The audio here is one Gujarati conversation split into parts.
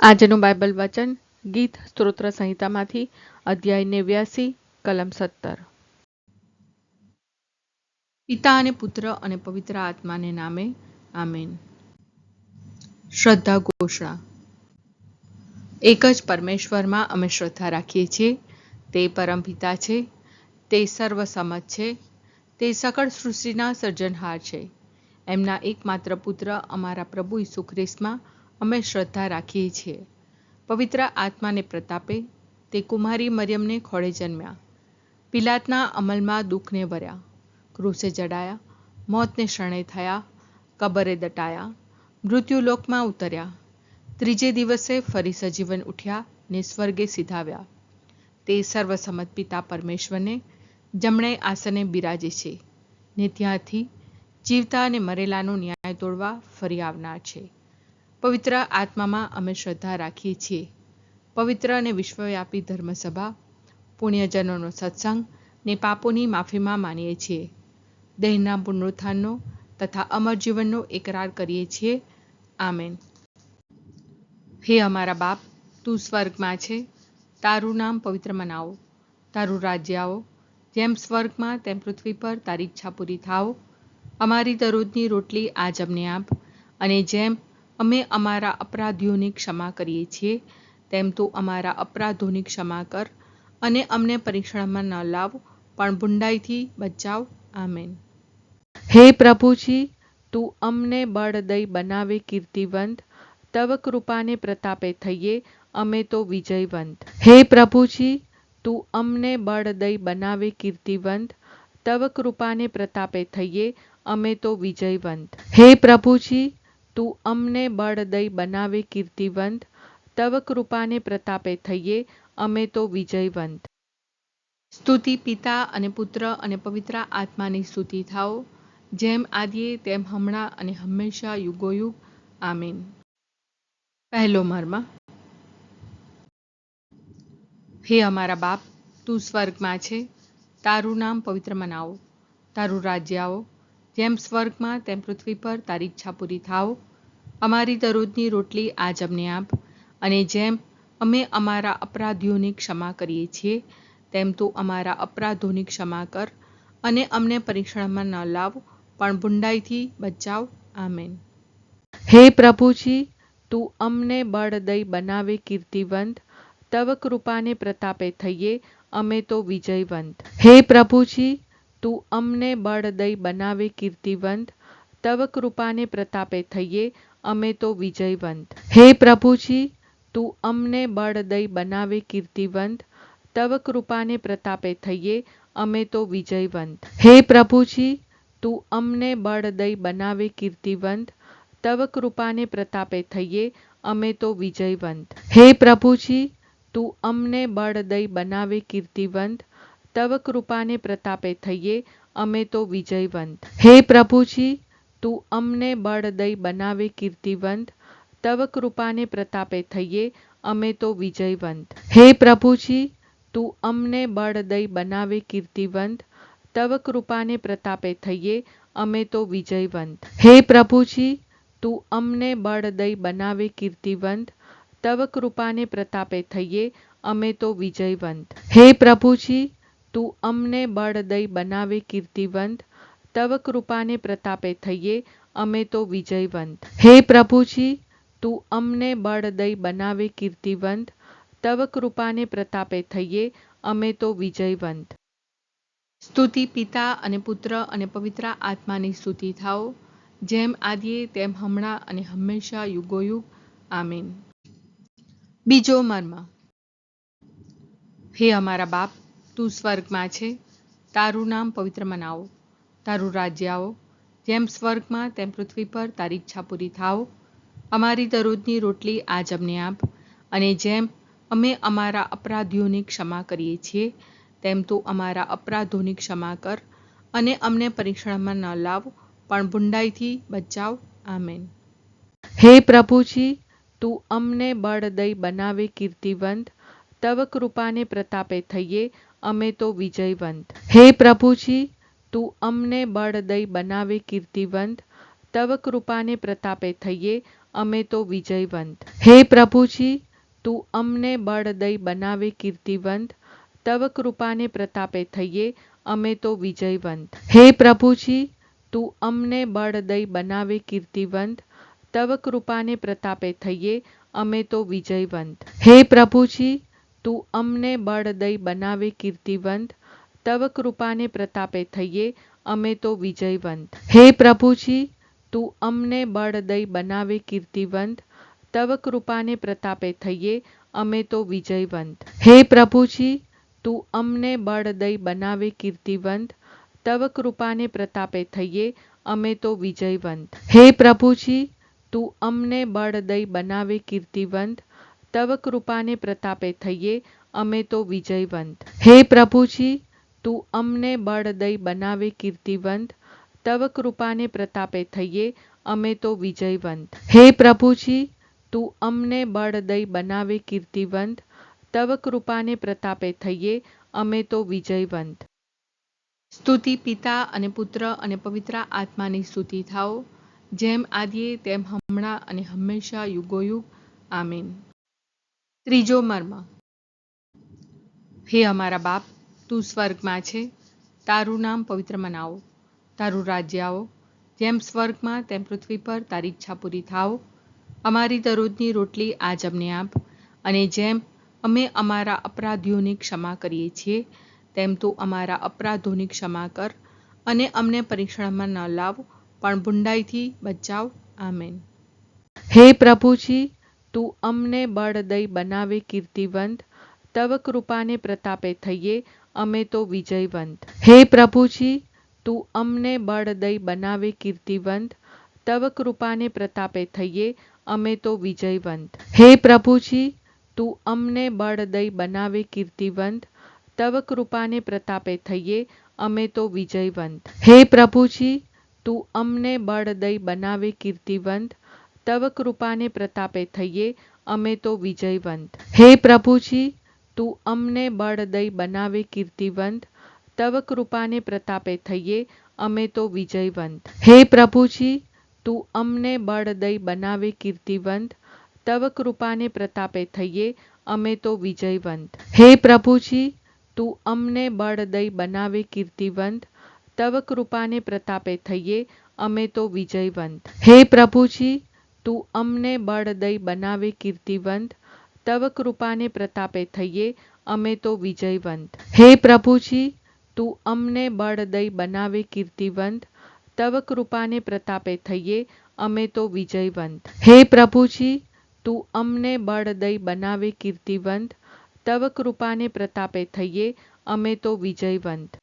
આજનું બાઇબલ વચન ગીત સ્તોત્ર સંહિતામાંથી અધ્યાય 89 કલમ 17. પિતા અને પુત્ર અને પવિત્ર આત્માને નામે આમેન. શ્રદ્ધા ઘોષણા. એક જ પરમેશ્વરમાં અમે શ્રદ્ધા રાખીએ છીએ. તે પરમપિતા છે, તે સર્વસમત છે, તે સકળ સૃષ્ટિના સર્જનહાર છે. એમના એકમાત્ર પુત્ર અમારા પ્રભુ ઈસુ ખ્રિસ્તમાં અમે શ્રદ્ધા રાખીએ છીએ. પવિત્ર આત્માને પ્રતાપે તે કુમારી મરિયમને ખોળે જન્મ્યા. પિલાતના અમલમાં દુઃખને ભર્યા, ક્રૂસે જડાયા, મોતને શરણે થયા, કબરે દટાયા, મૃત્યુલોકમાં ઉતર્યા, ત્રીજે દિવસે ફરી સજીવન ઉઠ્યા ને સ્વર્ગે સીધાવ્યા. તે સર્વસમત પિતા પરમેશ્વરને જમણે આસને બિરાજે છે ને ત્યાંથી જીવતા અને મરેલાનો ન્યાય તોડવા ફરી આવનાર છે. પવિત્ર આત્મામાં અમે શ્રદ્ધા રાખીએ છીએ. પવિત્ર અને વિશ્વવ્યાપી ધર્મસભા, પુણ્યજનોનો સત્સંગ ને પાપોની માફીમાં માનીએ છીએ. દેહના પુનરુત્થાનનો તથા અમર જીવનનો એકરાર કરીએ છીએ. આમેન. હે અમારા બાપ, તું સ્વર્ગમાં છે, તારું નામ પવિત્ર મનાવો, તારું રાજ્ય આવો, જેમ સ્વર્ગમાં તેમ પૃથ્વી પર તારી ઈચ્છા પૂરી થાઓ. અમારી દરરોજની રોટલી આજ અમને આપ, અને જેમ અમે અમારા અપરાધીઓની ક્ષમા કરીએ છીએ તેમ તું અમારા અપરાધોની ક્ષમા કર, અને અમને પરીક્ષણમાં ન લાવ, પણ બુંડાઈથી બચાવ. આમેન. હે પ્રભુજી, તું અમને બળ દઈ બનાવે કીર્તિવંત, તવ કૃપાને પ્રતાપે થઈએ અમે તો વિજયવંત. હે પ્રભુજી, તું અમને બળ દઈ બનાવે કીર્તિવંત, તવ કૃપાને પ્રતાપે થઈએ અમે તો વિજયવંત. હે પ્રભુજી, તું અમને બળ દઈ બનાવે કીર્તિવંત, તવ કૃપાને પ્રતાપે થઈએ અમે તો વિજયવંત. સ્તુતિ પિતા અને પુત્ર અને પવિત્ર આત્માની સ્તુતિ થાઓ, જેમ આદિએ તેમ હમણાં અને હંમેશા યુગોયુગ. આમીન. પહેલો મર્મ. હે અમારા બાપ, તું સ્વર્ગમાં છે, તારું નામ પવિત્ર મનાવો, તારું રાજ્ય આવો, જેમ સ્વર્ગમાં તેમ પૃથ્વી પર તારી ઈચ્છા પૂરી થાઓ. અમારી દરરોજની રોટલી આજ અમને આપ, અને જેમ અમે અમારા અપરાધીઓની ક્ષમા કરીએ છીએ તેમ તું અમારા અપરાધોની ક્ષમા કર, અને અમને પરીક્ષણમાં ન લાવ, પણ બુંડાઈથી બચાવ. આમેન. હે પ્રભુજી, તું અમને બળ દઈ બનાવે કીર્તિવંત, તવ કૃપાને પ્રતાપે થઈએ અમે તો વિજયવંત. હે પ્રભુજી, તું અમને બળ દઈ બનાવે કીર્તિવંત, તવ કૃપાને પ્રતાપે થઈએ અમે તો વિજયવંત. હે પ્રભુજી, તું અમને બળ દઈ બનાવે કીર્તિવંત, તવ કૃપાને પ્રતાપે થઈએ અમે તો વિજયવંત. હે પ્રભુજી, તું અમને બળ દઈ બનાવે કીર્તિવંત, તવ કૃપાને પ્રતાપે થઈએ અમે તો વિજયવંત. હે પ્રભુજી, તું અમને બળ દઈ બનાવે કીર્તિવંત, તવ કૃપાને પ્રતાપે થઈએ અમે તો વિજયવંત. હે પ્રભુજી, તું અમને બળ દઈ બનાવે કીર્તિવંત, તવ કૃપાને પ્રતાપે થઈએ અમે તો વિજયવંત. હે પ્રભુજી, તું અમને બળ દઈ બનાવે કીર્તિવંત, તવ કૃપાને પ્રતાપે થઈએ અમે તો વિજયવંત. હે પ્રભુજી, તું અમને બળ દઈ બનાવે કીર્તિવંત, તવ કૃપાને પ્રતાપે થઈએ અમે તો વિજયવંત. હે પ્રભુજી, તું અમને બળ દઈ બનાવે કીર્તિવંત, તવ કૃપાને પ્રતાપે થઈએ અમે તો વિજયવંત. હે પ્રભુજી, તું અમને બળ દઈ બનાવે કીર્તિવંત, તવ કૃપાને પ્રતાપે થઈએ અમે તો વિજયવંત. સ્તુતિ પિતા અને પુત્ર અને પવિત્ર આત્માની સ્તુતિ થાઓ, જેમ આદિએ તેમ હમણાં અને હંમેશા યુગોયુગ. આમીન. બીજો મર્મ. હે અમારા બાપ, તું સ્વર્ગમાં છે, તારું નામ પવિત્ર મનાવો, તારું રાજ્ય આવો, જેમ સ્વર્ગમાં તેમ પૃથ્વી પર તારી ઈચ્છા પૂરી થાઓ. અમારી દરરોજની રોટલી આજ અમને આપ, અને જેમ અમે અમારા અપરાધીઓની ક્ષમા કરીએ છીએ તેમ તું અમારા અપરાધોની ક્ષમા કર, અને અમને પરીક્ષણમાં ન લાવ, પણ બુંડાઈથી બચાવ. આમેન. હે પ્રભુજી, તું અમને બળ દઈ બનાવે કીર્તિવંત, તવ કૃપાને પ્રતાપે થઈએ અમે તો વિજયવંત. હે પ્રભુજી, તું અમને બળ દઈ બનાવે કીર્તિવંત, તવ કૃપાને પ્રતાપે થઈએ અમે તો વિજયવંત. હે પ્રભુજી, તું અમને બળ દઈ બનાવે કીર્તિવંત. તવ કૃપાને પ્રતાપે થઈએ અમે તો વિજયવંત. હે પ્રભુજી, તું અમને બળ દઈ બનાવે કીર્તિવંત. તવ કૃપાને પ્રતાપે થઈએ અમે તો વિજયવંત. હે પ્રભુજી, તું અમને બળ દઈ બનાવે કીર્તિવંત. તવ કૃપાને પ્રતાપે થઈએ અમે તો વિજયવંત. હે પ્રભુજી, તું અમને બળ દઈ બનાવે કીર્તિવંત. તવ કૃપાને પ્રતાપે થઈએ અમે તો વિજયવંત. હે પ્રભુજી, તું અમને બળ દઈ બનાવે કીર્તિવંત. તવ કૃપાને પ્રતાપે થઈએ અમે તો વિજયવંત. હે પ્રભુજી, તું અમને બળ દઈ બનાવે કીર્તિવંત. તવ કૃપાને પ્રતાપે થઈએ અમે તો વિજયવંત. હે પ્રભુજી, તું અમને બળ દઈ બનાવે કીર્તિવંત. તવ કૃપાને પ્રતાપે થઈએ અમે તો વિજયવંત. હે પ્રભુજી, તું અમને બળ દઈ બનાવે કીર્તિવંત. તવ કૃપાને પ્રતાપે થઈએ અમે તો વિજયવંત. સ્તુતિ પિતા અને પુત્ર અને પવિત્ર આત્માની સ્તુતિ થાઓ, જેમ આદિએ તેમ હમણાં અને હંમેશા યુગોયુગ. આમીન. ત્રીજો મર્મ. હે અમારા બાપ, તું સ્વર્ગમાં છે, તારું નામ પવિત્ર મનાવો, તારું રાજ્ય આવો, જેમ સ્વર્ગમાં તેમ પૃથ્વી પર તારી ઈચ્છા પૂરી થાઓ. અમારી દરરોજની રોટલી આજ અમને આપ, અને જેમ અમે અમારા અપરાધીઓની ક્ષમા કરીએ છીએ તેમ તું અમારા અપરાધોની ક્ષમા કર, અને અમને પરીક્ષણમાં ન લાવ પણ બુંડાઈથી બચાવ. આમેન. હે પ્રભુજી, તું અમને બળ દઈ બનાવે કીર્તિવંત. તવ કૃપાને પ્રતાપે થઈએ અમે તો વિજયવંત. હે પ્રભુજી, તું અમને બળ દઈ બનાવે કીર્તિવંત. તવ કૃપાને પ્રતાપે થઈએ અમે તો વિજયવંત. હે પ્રભુજી, તું અમને બળ દઈ બનાવે કીર્તિવંત. તવ કૃપાને પ્રતાપે થઈએ અમે તો વિજયવંત. હે પ્રભુજી, તું અમને બળ દઈ બનાવે કીર્તિવંત. તવ કૃપાને પ્રતાપે થઈએ અમે તો વિજયવંત. હે પ્રભુજી, તું અમને બળ દઈ બનાવે કીર્તિવંત. તવ કૃપાને પ્રતાપે થઈએ અમે તો વિજયવંત. હે પ્રભુજી, તું અમને બળ દઈ બનાવે કીર્તિવંત. તવ કૃપાને પ્રતાપે થઈએ અમે તો વિજયવંત. હે પ્રભુજી, તું અમને બળ દઈ બનાવે કીર્તિવંત. તવ કૃપાને પ્રતાપે થઈએ અમે તો વિજયવંત. હે પ્રભુજી, તું અમને બળ દઈ બનાવે કીર્તિવંત. તવ કૃપાને પ્રતાપે થઈએ અમે તો વિજયવંત. હે પ્રભુજી, તું અમને બળ દઈ બનાવે કીર્તિવંત. તવ કૃપાને પ્રતાપે થઈએ અમે તો વિજયવંત. હે પ્રભુજી, તું અમને બળ દઈ બનાવે કીર્તિવંત. તવ કૃપાને પ્રતાપે થઈએ અમે તો વિજયવંત.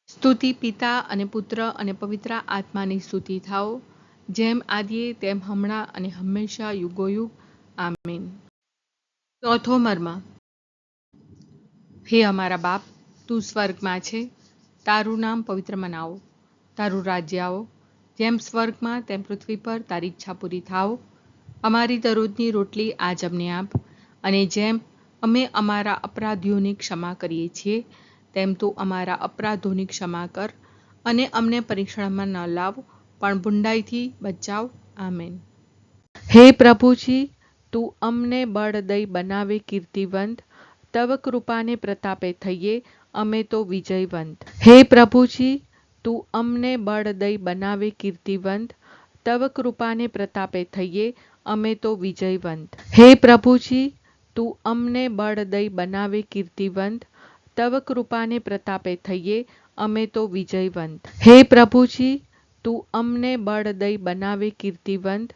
સ્તુતિ પિતા અને પુત્ર અને પવિત્ર આત્માની સ્તુતિ થાઓ, જેમ આદિએ તેમ હમણાં અને હંમેશા યુગોયુગ. આમીન. ચોથો મર્મ. હે અમારા બાપ, તું સ્વર્ગમાં છે, તારું નામ પવિત્ર મનાવો, તારું રાજ્ય આવો, જેમ સ્વર્ગમાં તેમ પૃથ્વી પર તારી ઈચ્છા પૂરી થાઓ. અમારી દરરોજની રોટલી આજ અમને આપ, અને જેમ અમે અમારા અપરાધીઓની ક્ષમા કરીએ છીએ તેમ તું અમારા અપરાધોની ક્ષમા કર, અને અમને પરીક્ષણમાં ન લાવ પણ બુંડાઈથી બચાવ. આમેન. હે પ્રભુજી, તું અમને બળ દઈ બનાવે કીર્તિવંત. તવ કૃપાને પ્રતાપે થઈએ અમે તો વિજયવંત. હે પ્રભુજી, તું અમને બળ દઈ બનાવે કીર્તિવંત. તવ કૃપાને પ્રતાપે થઈએ અમે તો વિજયવંત. હે પ્રભુજી, તું અમને બળ દઈ બનાવે કીર્તિવંત. તવ કૃપાને પ્રતાપે થઈએ અમે તો વિજયવંત. હે પ્રભુજી, તું અમને બળ દઈ બનાવે કીર્તિવંત.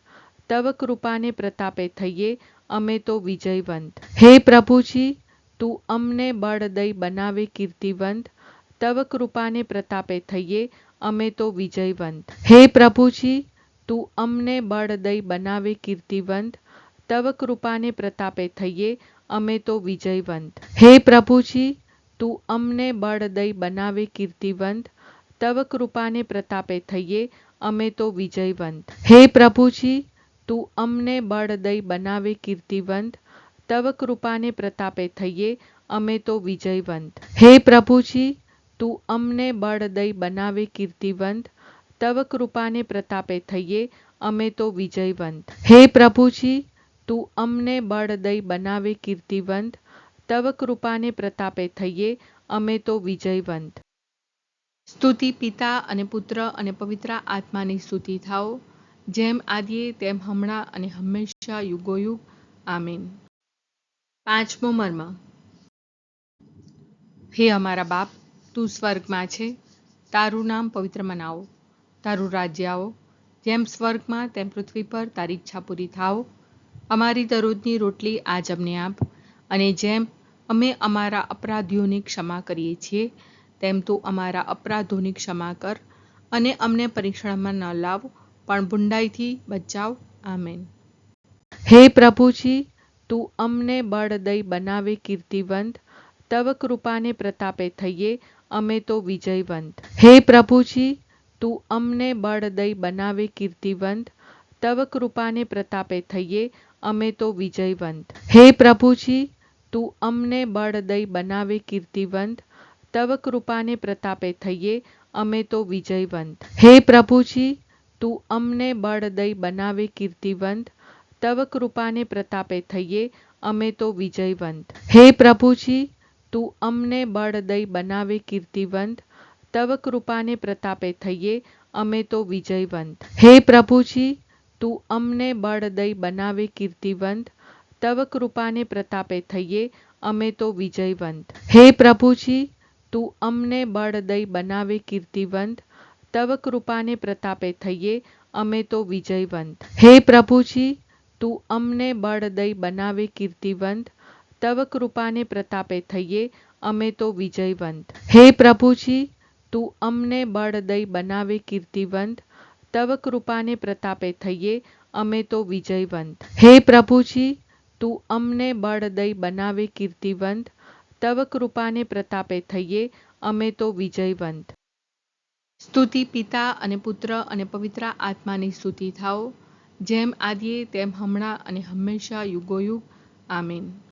તવ કૃપાને પ્રતાપે થઈએ અમે તો વિજયવંત. હે પ્રભુજી, તું અમને બળ દઈ બનાવે કીર્તિવંત. તવ કૃપાને પ્રતાપે થઈએ અમે તો વિજયવંત. હે પ્રભુજી, તું અમને બળ દઈ બનાવે કીર્તિવંત. તવ કૃપાને પ્રતાપે થઈએ અમે તો વિજયવંત. હે પ્રભુજી, તું અમને બળ દઈ બનાવે કીર્તિવંત. તવ કૃપાને પ્રતાપે થઈએ અમે તો વિજયવંત. હે પ્રભુજી, તું અમને બળ દઈ બનાવે કીર્તિવંત. તવ કૃપાને પ્રતાપે થઈએ અમે તો વિજયવંત. હે પ્રભુજી, તું અમને બળ દઈ બનાવે કીર્તિવંત. તવ કૃપાને પ્રતાપે થઈએ અમે તો વિજયવંત. હે પ્રભુજી, તું અમને બળ દઈ બનાવે કીર્તિવંત. તવ કૃપાને પ્રતાપે થઈએ અમે તો વિજયવંત. સ્તુતિ પિતા અને પુત્ર અને પવિત્ર આત્માની સ્તુતિ થાઓ, જેમ આદિએ તેમ હમણાં અને હંમેશા યુગોયુગ. આમીન. પાંચમો મર્મ. હે અમારા બાપ, તું સ્વર્ગમાં છે, તારું નામ પવિત્ર મનાવો, તારું રાજ્ય આવો, જેમ સ્વર્ગમાં તેમ પૃથ્વી પર તારી ઈચ્છા પૂરી થાઓ. અમારી દરરોજની રોટલી આજ અમને આપ, અને જેમ અમે અમારા અપરાધીઓની ક્ષમા કરીએ છીએ, તેમ તું અમારા અપરાધોની ક્ષમા કર, અને અમને પરીક્ષણમાં ન લાવ, પણ બુંડાઈથી બચાવ. આમેન. હે પ્રભુજી, તું અમને બળ દઈ બનાવે કીર્તિવંત. તવ કૃપાને પ્રતાપે થઈએ અમે તો વિજયવંત. હે પ્રભુજી, તું અમને બળ દઈ બનાવે કીર્તિવંત. તવ કૃપાને પ્રતાપે થઈએ અમે તો વિજયવંત. હે પ્રભુજી, તું અમને બળ દઈ બનાવે કીર્તિવંત. તવ કૃપાને પ્રતાપે થઈએ અમે તો વિજયવંત. હે પ્રભુજી, તું અમને બળ દઈ બનાવે કીર્તિવંત. તવ કૃપાને પ્રતાપે થઈએ અમે તો વિજયવંત. હે પ્રભુજી, તું અમને બળ દઈ બનાવે કીર્તિવંત. તવ કૃપાને પ્રતાપે થઈએ અમે તો વિજયવંત. હે પ્રભુજી, તું અમને બળ દઈ બનાવે કીર્તિવંત. તવ કૃપાને પ્રતાપે થઈએ અમે તો વિજયવંત. હે પ્રભુજી, તું અમને બળ દઈ બનાવે કીર્તિવંત. તવ કૃપાને પ્રતાપે થઈએ અમે તો વિજયવંત. હે પ્રભુજી, તું અમને બળ દઈ બનાવે કીર્તિવંત. તવ કૃપાને પ્રતાપે થઈએ અમે તો વિજયવંત. હે પ્રભુજી, તું અમને બળ દઈ બનાવે કીર્તિવંત. તવ કૃપાને પ્રતાપે થઈએ અમે તો વિજયવંત. હે પ્રભુજી, તું અમને બળ દઈ બનાવે કીર્તિવંત. તવ કૃપાને પ્રતાપે થઈએ અમે તો વિજયવંત. સ્તુતિ પિતા અને પુત્ર અને પવિત્ર આત્માની સ્તુતિ થાઓ, જેમ આદિએ તેમ હમણાં અને હંમેશા યુગોયુગ. આમીન.